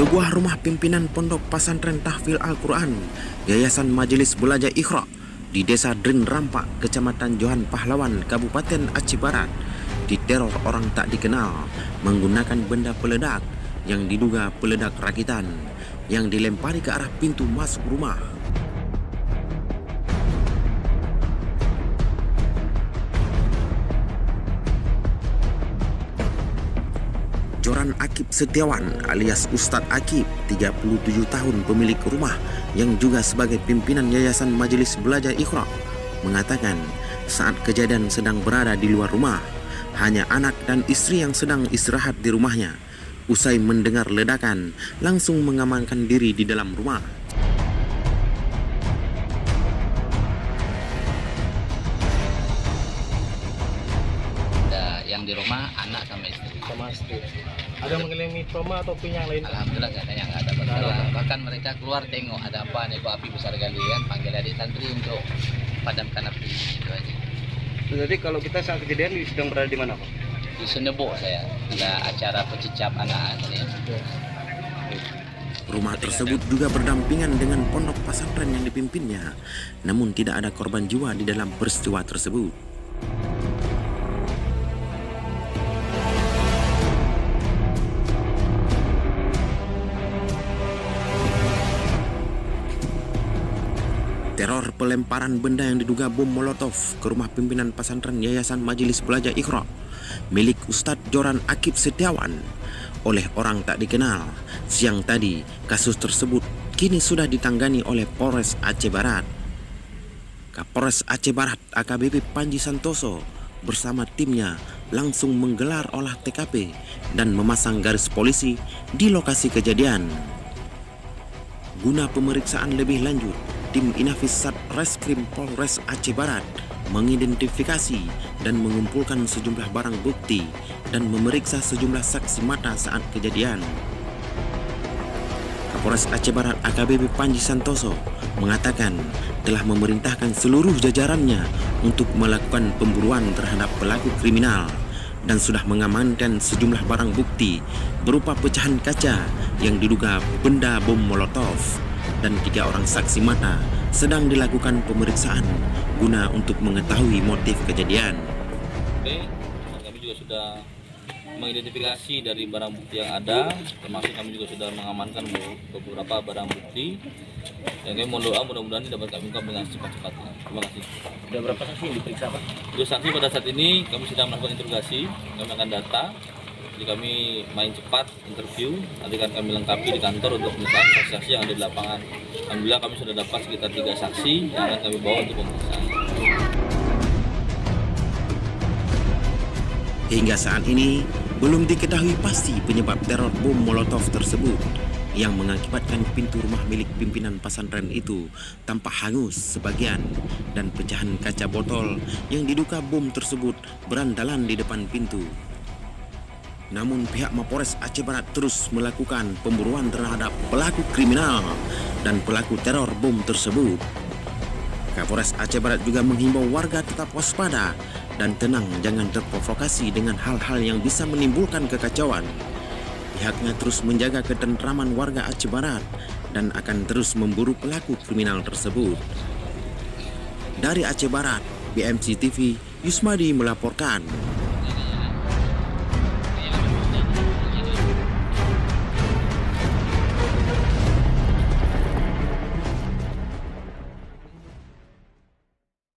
Sebuah rumah pimpinan Pondok Pesantren Tahfidz Al-Quran Yayasan Majelis Belajar Iqra di Desa Drin Rampak, Kecamatan Johan Pahlawan, Kabupaten Aceh Barat diteror orang tak dikenal menggunakan benda peledak yang diduga peledak rakitan yang dilempari ke arah pintu masuk rumah. Joran Akib Setiawan alias Ustadz Akib, 37 tahun, pemilik rumah yang juga sebagai pimpinan Yayasan Majelis Belajar Iqra, mengatakan saat kejadian sedang berada di luar rumah, hanya anak dan istri yang sedang istirahat di rumahnya. Usai mendengar ledakan, langsung mengamankan diri di dalam rumah. Yang di rumah anak sama istri. Ada mengalami trauma ataupun yang lain? Alhamdulillah nggak ada masalah. Bahkan mereka keluar tengok ada apa nih, kok api besar kali kan, panggil adik santri untuk padamkan api itu aja. Jadi kalau kita saat kejadian sedang berada di mana, Pak? Di Senebo saya, ada acara pecicap anak ya. Rumah tersebut juga berdampingan dengan pondok pesantren yang dipimpinnya, namun tidak ada korban jiwa di dalam peristiwa tersebut. Teror pelemparan benda yang diduga bom molotov ke rumah pimpinan pesantren Yayasan Majelis Belajar Iqra milik Ustadz Joran Akib Setiawan oleh orang tak dikenal siang tadi. Kasus tersebut kini sudah ditangani oleh Polres Aceh Barat. Kapolres Aceh Barat AKBP Panji Santoso bersama timnya langsung menggelar olah TKP dan memasang garis polisi di lokasi kejadian. Guna pemeriksaan lebih lanjut, tim Inafis Satreskrim Polres Aceh Barat mengidentifikasi dan mengumpulkan sejumlah barang bukti dan memeriksa sejumlah saksi mata saat kejadian. Kapolres Aceh Barat AKBP Panji Santoso mengatakan telah memerintahkan seluruh jajarannya untuk melakukan pemburuan terhadap pelaku kriminal dan sudah mengamankan sejumlah barang bukti berupa pecahan kaca yang diduga benda bom molotov, dan 3 orang saksi mata sedang dilakukan pemeriksaan guna untuk mengetahui motif kejadian. Oke, kami juga sudah mengidentifikasi dari barang bukti yang ada, termasuk kami juga sudah mengamankan beberapa barang bukti yang kami mohon doa mudah-mudahan dapat kami ungkap dengan cepat-cepatnya. Terima kasih. Ada berapa saksi yang diperiksa, Pak? Untuk saksi pada saat ini kami sedang melakukan interogasi, kami akan data. Jadi kami main cepat interview, nanti akan kami lengkapi di kantor untuk pemeriksaan saksi-saksi yang ada di lapangan. Alhamdulillah kami sudah dapat sekitar 3 saksi yang akan kami bawa untuk pemeriksaan. Hingga saat ini belum diketahui pasti penyebab teror bom molotov tersebut yang mengakibatkan pintu rumah milik pimpinan pesantren itu tampak hangus sebagian dan pecahan kaca botol yang diduga bom tersebut berandalan di depan pintu. Namun pihak Mapores Aceh Barat terus melakukan pemburuan terhadap pelaku kriminal dan pelaku teror bom tersebut. Kapolres Aceh Barat juga menghimbau warga tetap waspada dan tenang, jangan terprovokasi dengan hal-hal yang bisa menimbulkan kekacauan. Pihaknya terus menjaga ketentraman warga Aceh Barat dan akan terus memburu pelaku kriminal tersebut. Dari Aceh Barat, BMC TV, Yusmadi melaporkan.